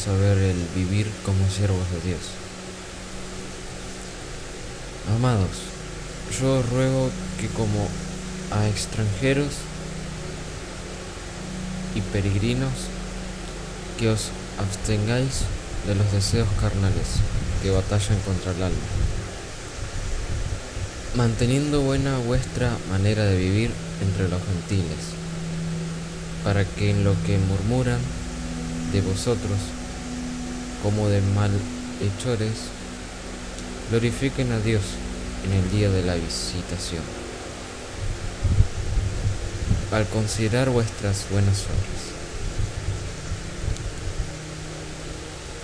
vamos a ver el vivir como siervos de Dios. Amados, yo os ruego que como a extranjeros y peregrinos, que os abstengáis de los deseos carnales que batallan contra el alma, manteniendo buena vuestra manera de vivir entre los gentiles, para que en lo que murmuran de vosotros como de malhechores, glorifiquen a Dios en el día de la visitación, al considerar vuestras buenas obras.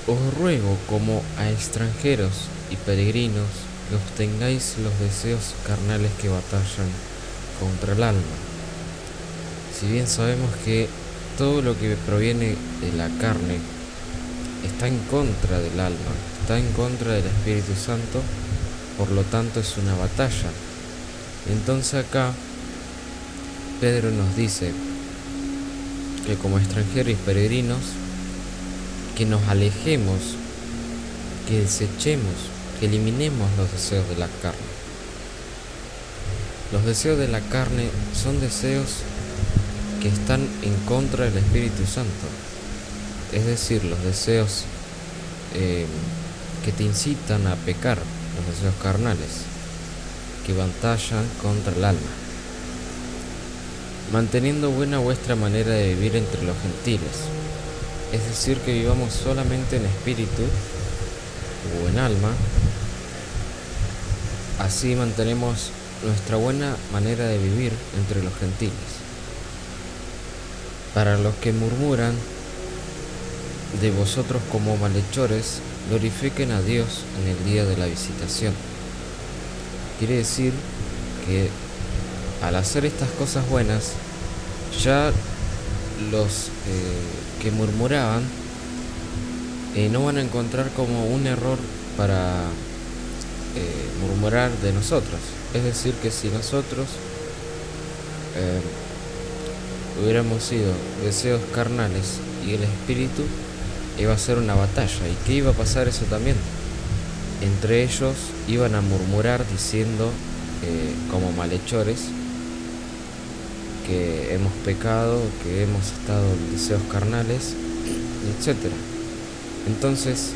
Os ruego como a extranjeros y peregrinos que obtengáis los deseos carnales que batallan contra el alma. Si bien sabemos que todo lo que proviene de la carne está en contra del alma, está en contra del Espíritu Santo, por lo tanto es una batalla. Entonces acá Pedro nos dice que como extranjeros y peregrinos, que nos alejemos, que desechemos, que eliminemos los deseos de la carne. Los deseos de la carne son deseos que están en contra del Espíritu Santo, es decir, los deseos que te incitan a pecar, los deseos carnales, que batallan contra el alma, manteniendo buena vuestra manera de vivir entre los gentiles, es decir, que vivamos solamente en espíritu o en alma. Así mantenemos nuestra buena manera de vivir entre los gentiles. Para los que murmuran de vosotros como malhechores, glorifiquen a Dios en el día de la visitación. Quiere decir que al hacer estas cosas buenas, ya los que murmuraban no van a encontrar como un error para murmurar de nosotros. Es decir, que si nosotros hubiéramos sido deseos carnales y el espíritu, iba a ser una batalla. ¿Y qué iba a pasar eso también? Entre ellos iban a murmurar diciendo como malhechores que hemos pecado, que hemos estado en deseos carnales, etc. Entonces,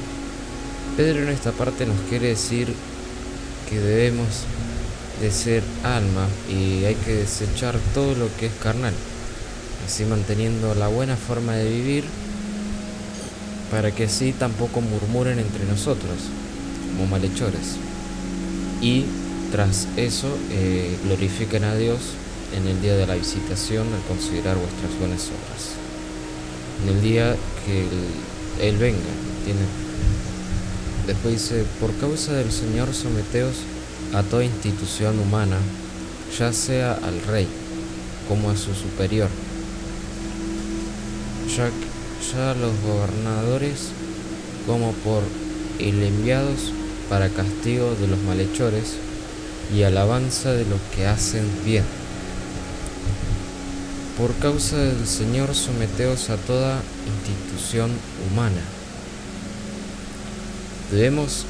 Pedro en esta parte nos quiere decir que debemos de ser alma y hay que desechar todo lo que es carnal, así manteniendo la buena forma de vivir, para que así tampoco murmuren entre nosotros como malhechores, y tras eso glorifiquen a Dios en el día de la visitación al considerar vuestras buenas obras, en el día que Él venga, ¿entienden? Después dice: por causa del Señor someteos a toda institución humana, ya sea al rey como a su superior, ya a los gobernadores como por el enviados para castigo de los malhechores y alabanza de los que hacen bien. Por causa del Señor someteos a toda institución humana. Debemos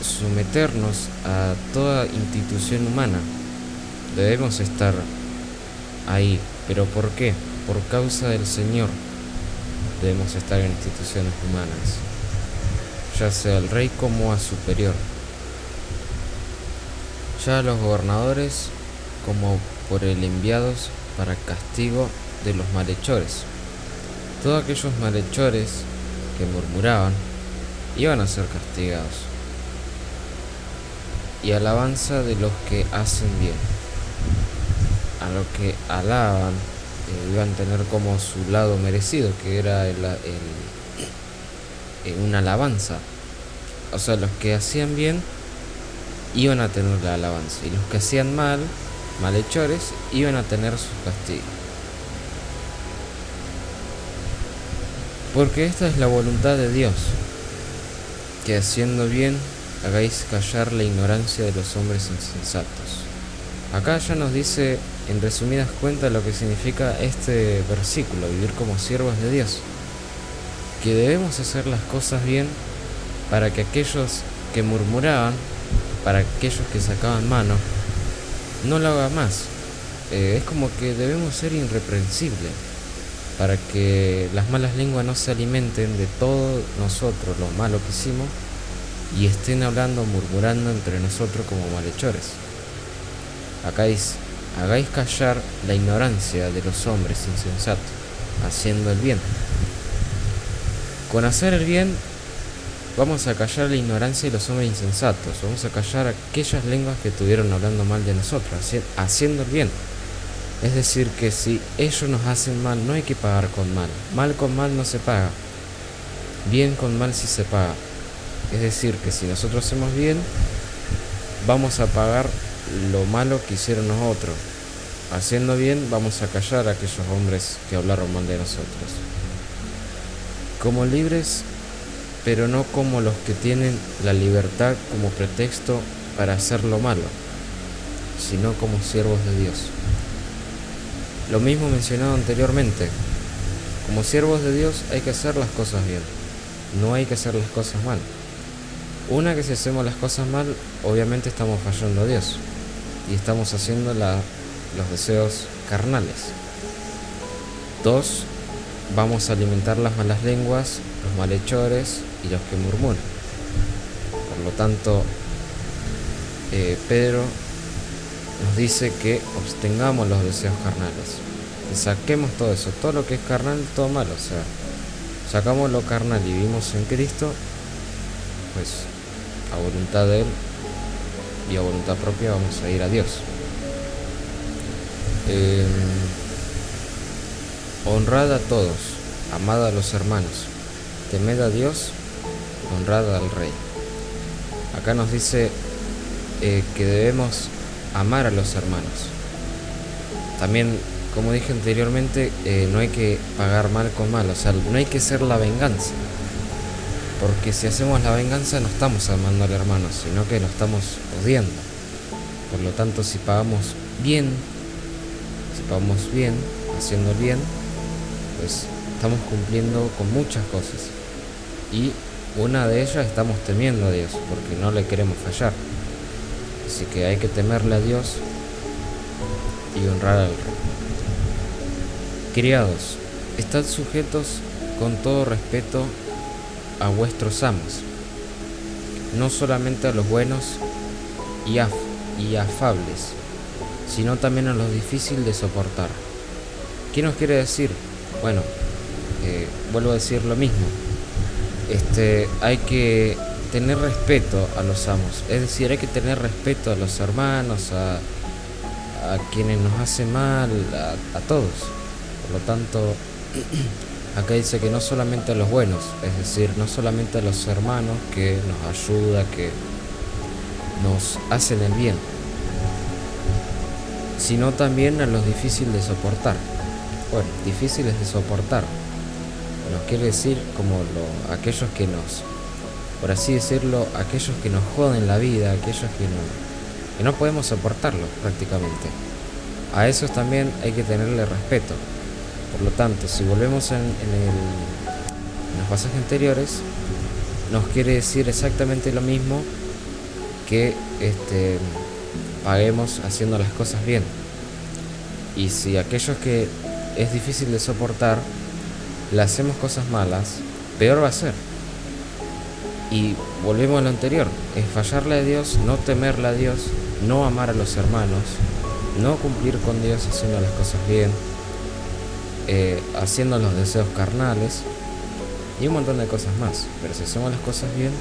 someternos a toda institución humana. Debemos estar ahí. ¿Pero por qué? Por causa del Señor debemos estar en instituciones humanas, ya sea al rey como a superior, ya a los gobernadores como por el enviados para castigo de los malhechores. Todos aquellos malhechores que murmuraban iban a ser castigados, y alabanza de los que hacen bien. A los que alaban iban a tener como su lado merecido, que era una alabanza. O sea, los que hacían bien iban a tener la alabanza, y los que hacían mal, malhechores, iban a tener su castigo. Porque esta es la voluntad de Dios, que haciendo bien hagáis callar la ignorancia de los hombres insensatos. Acá ya nos dice en resumidas cuentas lo que significa este versículo: vivir como siervos de Dios. que debemos hacer las cosas bien para que aquellos que murmuraban, para aquellos que sacaban mano, no lo hagan más. Es como que debemos ser irreprensibles para que las malas lenguas no se alimenten de todo nosotros, lo malo que hicimos, y estén hablando, murmurando entre nosotros como malhechores. Acá dice: hagáis callar la ignorancia de los hombres insensatos, haciendo el bien. Con hacer el bien vamos a callar la ignorancia de los hombres insensatos, vamos a callar aquellas lenguas que estuvieron hablando mal de nosotros, haciendo el bien. Es decir, que si ellos nos hacen mal, no hay que pagar con mal. Mal con mal no se paga, bien con mal sí se paga. Es decir, que si nosotros hacemos bien, vamos a pagar lo malo que hicieron nosotros. Haciendo bien, vamos a callar a aquellos hombres que hablaron mal de nosotros. Como libres, pero no como los que tienen la libertad como pretexto para hacer lo malo, sino como siervos de Dios. Lo mismo mencionado anteriormente. Como siervos de Dios hay que hacer las cosas bien, no hay que hacer las cosas mal. Una, que si hacemos las cosas mal, obviamente estamos fallando a Dios y estamos haciendo los deseos carnales. 2, vamos a alimentar las malas lenguas, los malhechores y los que murmuran. Por lo tanto, Pedro nos dice que abstengamos los deseos carnales, que saquemos todo eso, todo lo que es carnal, todo malo. O sea, sacamos lo carnal y vivimos en Cristo, pues a voluntad de Él y a voluntad propia vamos a ir a Dios. Honrad a todos, amad a los hermanos, temed a Dios, honrad al Rey. Acá nos dice que debemos amar a los hermanos. También, como dije anteriormente, no hay que pagar mal con mal, o sea, no hay que ser la venganza, porque si hacemos la venganza no estamos amando al hermano, sino que lo estamos odiando. Por lo tanto, si pagamos bien, haciendo el bien, pues estamos cumpliendo con muchas cosas, y una de ellas estamos temiendo a Dios, porque no le queremos fallar. Así que hay que temerle a Dios y honrar al Rey. Criados, estad sujetos con todo respeto a vuestros amos, no solamente a los buenos y afables, sino también a los difíciles de soportar. ¿Qué nos quiere decir? Bueno, vuelvo a decir lo mismo. Hay que tener respeto a los amos, es decir, hay que tener respeto a los hermanos, a quienes nos hacen mal, a todos. Por lo tanto, acá dice que no solamente a los buenos, es decir, no solamente a los hermanos que nos ayudan, que nos hacen el bien, sino también a los difíciles de soportar. Bueno, difíciles de soportar nos quiere decir como aquellos que nos, por así decirlo, aquellos que nos joden la vida, aquellos que no podemos soportarlo prácticamente. A esos también hay que tenerle respeto. Por lo tanto, si volvemos en los pasajes anteriores, nos quiere decir exactamente lo mismo, que paguemos haciendo las cosas bien. Y si aquellos que es difícil de soportar, le hacemos cosas malas, peor va a ser. Y volvemos a lo anterior, es fallarle a Dios, no temerle a Dios, no amar a los hermanos, no cumplir con Dios haciendo las cosas bien, haciendo los deseos carnales y un montón de cosas más. Pero si hacemos las cosas bien,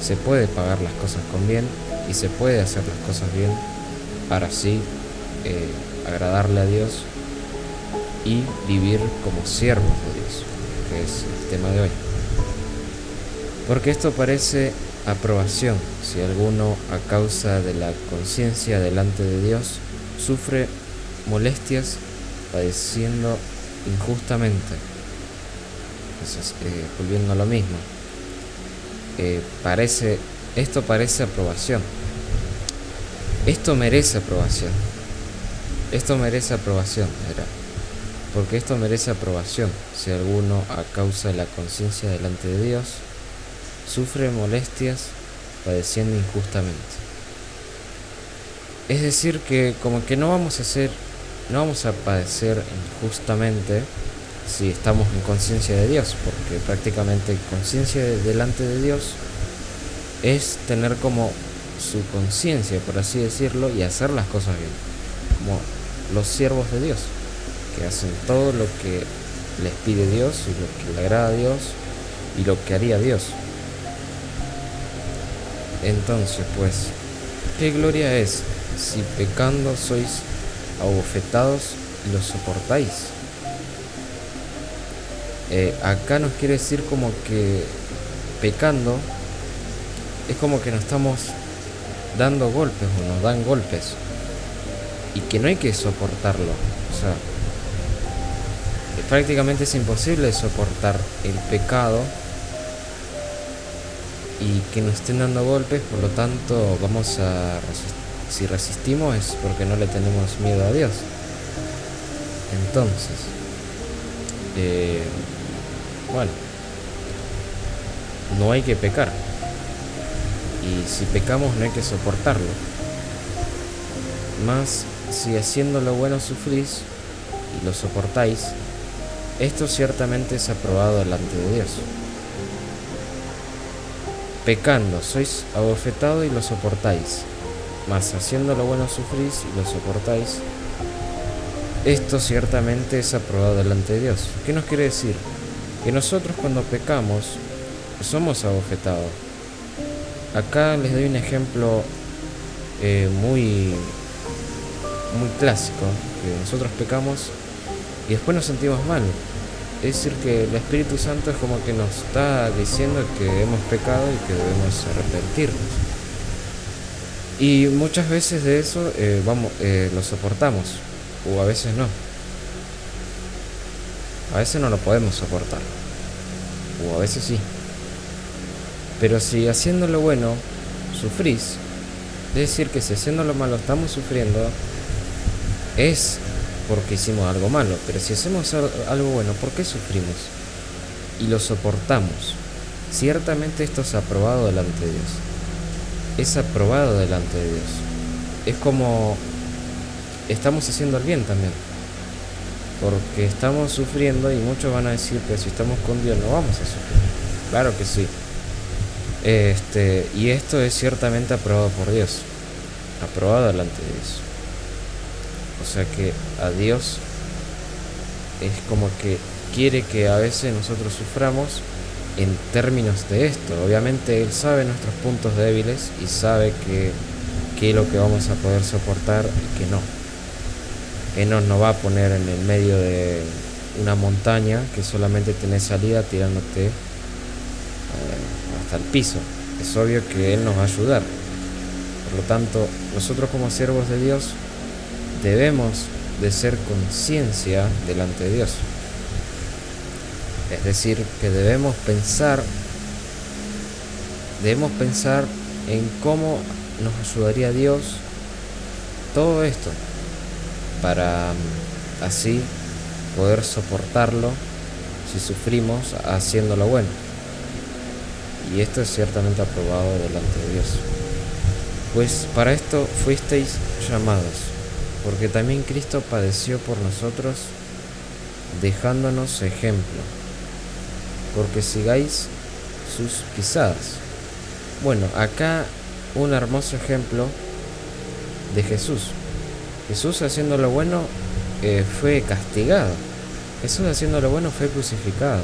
se puede pagar las cosas con bien y se puede hacer las cosas bien para así agradarle a Dios y vivir como siervos de Dios, que es el tema de hoy. Porque esto parece aprobación si alguno, a causa de la conciencia delante de Dios, sufre molestias padeciendo injustamente. Entonces, volviendo a lo mismo, esto parece aprobación. Esto merece aprobación. Era. porque esto merece aprobación, si alguno, a causa de la conciencia delante de Dios, sufre molestias padeciendo injustamente. Es decir, que como que no vamos a padecer injustamente si estamos en conciencia de Dios, porque prácticamente conciencia delante de Dios es tener como su conciencia, por así decirlo, y hacer las cosas bien, como los siervos de Dios, que hacen todo lo que les pide Dios y lo que le agrada a Dios y lo que haría Dios. Entonces, pues, ¿qué gloria es si pecando sois abofetados y lo soportáis? Acá nos quiere decir como que pecando es como que nos estamos dando golpes o nos dan golpes y que no hay que soportarlo. O sea, prácticamente es imposible soportar el pecado y que nos estén dando golpes, por lo tanto vamos a si resistimos es porque no le tenemos miedo a Dios. Entonces, bueno, no hay que pecar, y si pecamos no hay que soportarlo. Mas si haciendo lo bueno sufrís y lo soportáis, esto ciertamente es aprobado delante de Dios. Pecando sois abofetados y lo soportáis, mas haciendo lo bueno sufrís y lo soportáis, esto ciertamente es aprobado delante de Dios. ¿Qué nos quiere decir? Que nosotros cuando pecamos somos abofetados. Acá les doy un ejemplo muy clásico, que nosotros pecamos y después nos sentimos mal. Es decir, que el Espíritu Santo es como que nos está diciendo que hemos pecado y que debemos arrepentirnos. Y muchas veces de eso lo soportamos, o a veces no. A veces no lo podemos soportar, o a veces sí. Pero si haciendo lo bueno sufrís, es decir, que si haciendo lo malo estamos sufriendo, es porque hicimos algo malo. Pero si hacemos algo bueno, ¿por qué sufrimos? Y lo soportamos. Ciertamente esto es aprobado delante de Dios. Es aprobado delante de Dios. Es como estamos haciendo el bien también, porque estamos sufriendo, y muchos van a decir que si estamos con Dios no vamos a sufrir. Claro que sí. Y esto es ciertamente aprobado por Dios, aprobado delante de Dios. O sea que a Dios es como que quiere que a veces nosotros suframos en términos de esto. Obviamente Él sabe nuestros puntos débiles y sabe qué es lo que vamos a poder soportar y qué no. Él no va a poner en el medio de una montaña que solamente tenés salida tirándote hasta el piso. Es obvio que Él nos va a ayudar. Por lo tanto, nosotros como siervos de Dios debemos de ser conciencia delante de Dios. Es decir, que debemos pensar en cómo nos ayudaría Dios todo esto, para así poder soportarlo si sufrimos haciendo lo bueno. Y esto es ciertamente aprobado delante de Dios. Pues para esto fuisteis llamados, porque también Cristo padeció por nosotros, dejándonos ejemplo, porque sigáis sus pisadas. Bueno, acá un hermoso ejemplo de Jesús. Jesús haciendo lo bueno fue castigado. Jesús haciendo lo bueno fue crucificado.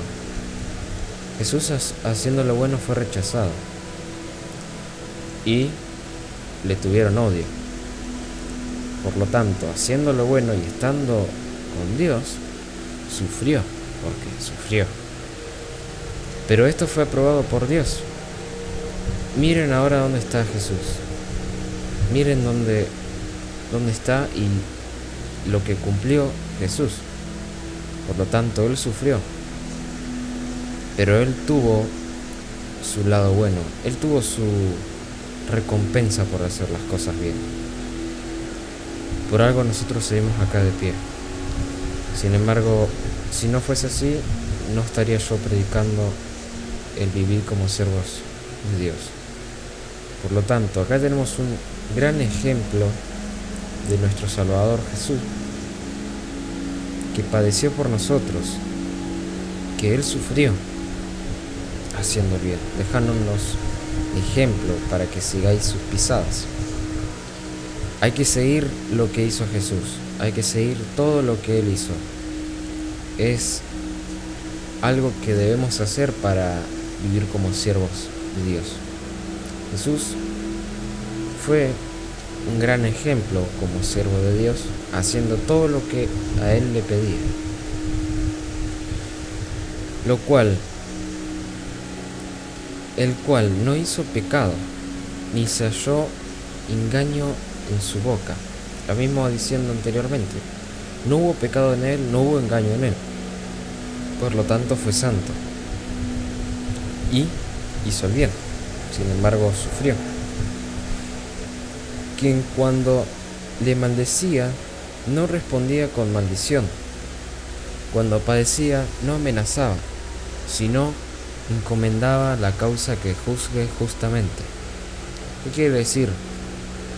Jesús haciendo lo bueno fue rechazado. Y le tuvieron odio. Por lo tanto, haciendo lo bueno y estando con Dios, sufrió, porque sufrió. Pero esto fue aprobado por Dios. Miren ahora dónde está Jesús. Miren dónde está y lo que cumplió Jesús. Por lo tanto, Él sufrió. Pero Él tuvo su lado bueno. Él tuvo su recompensa por hacer las cosas bien. Por algo nosotros seguimos acá de pie. Sin embargo, si no fuese así, no estaría yo predicando el vivir como siervos de Dios. Por lo tanto, acá tenemos un gran ejemplo de nuestro Salvador Jesús, que padeció por nosotros, que Él sufrió haciendo el bien, dejándonos ejemplo para que sigáis sus pisadas. Hay que seguir lo que hizo Jesús, hay que seguir todo lo que Él hizo. Es algo que debemos hacer para vivir como siervos de Dios. Jesús fue un gran ejemplo como siervo de Dios, haciendo todo lo que a Él le pedía. El cual no hizo pecado, ni se halló engaño en su boca. Lo mismo diciendo anteriormente, no hubo pecado en Él, no hubo engaño en Él. Por lo tanto fue santo y hizo el bien, sin embargo sufrió. Quien cuando le maldecía no respondía con maldición, cuando padecía no amenazaba, sino encomendaba la causa que juzgue justamente. ¿Qué quiere decir?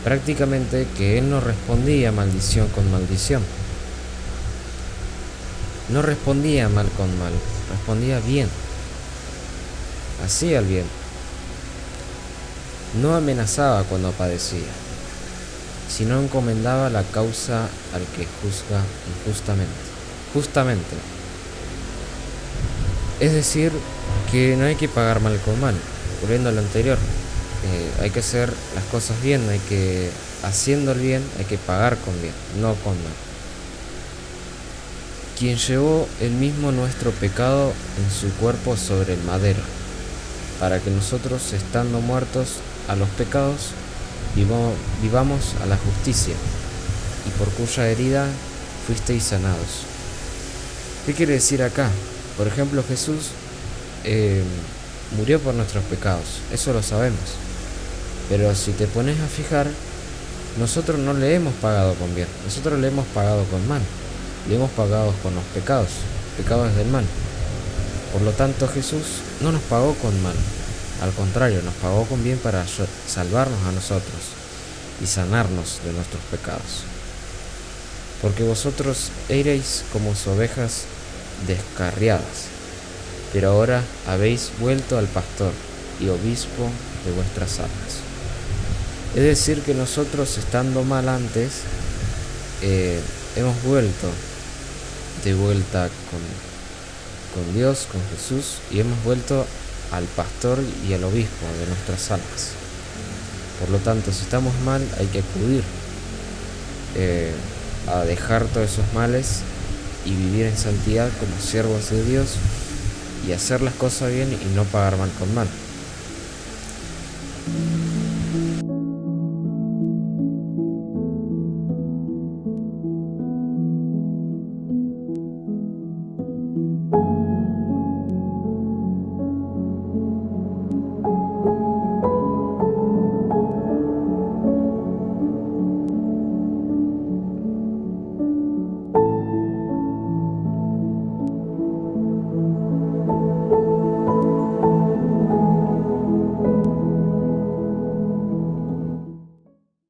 Prácticamente que él no respondía maldición con maldición. No respondía mal con mal, respondía bien. Hacía el bien. No amenazaba cuando padecía, sino encomendaba la causa al que juzga injustamente. Justamente. Es decir, que no hay que pagar mal con mal. Volviendo a lo anterior, hay que hacer las cosas bien, haciendo el bien, hay que pagar con bien, no con mal. Quien llevó el mismo nuestro pecado en su cuerpo sobre el madero, para que nosotros, estando muertos a los pecados, vivamos a la justicia, y por cuya herida fuisteis sanados. ¿Qué quiere decir acá? Por ejemplo, Jesús murió por nuestros pecados, eso lo sabemos. Pero si te pones a fijar, nosotros no le hemos pagado con bien, nosotros le hemos pagado con mal. Le hemos pagado con los pecados del mal. Por lo tanto, Jesús no nos pagó con mal, al contrario, nos pagó con bien para salvarnos a nosotros y sanarnos de nuestros pecados. Porque vosotros erais como ovejas descarriadas, pero ahora habéis vuelto al pastor y obispo de vuestras almas. Es decir, que nosotros, estando mal antes, hemos vuelto de vuelta con Dios, con Jesús, y hemos vuelto al pastor y al obispo de nuestras almas. Por lo tanto, si estamos mal, hay que acudir a dejar todos esos males y vivir en santidad como siervos de Dios y hacer las cosas bien y no pagar mal con mal.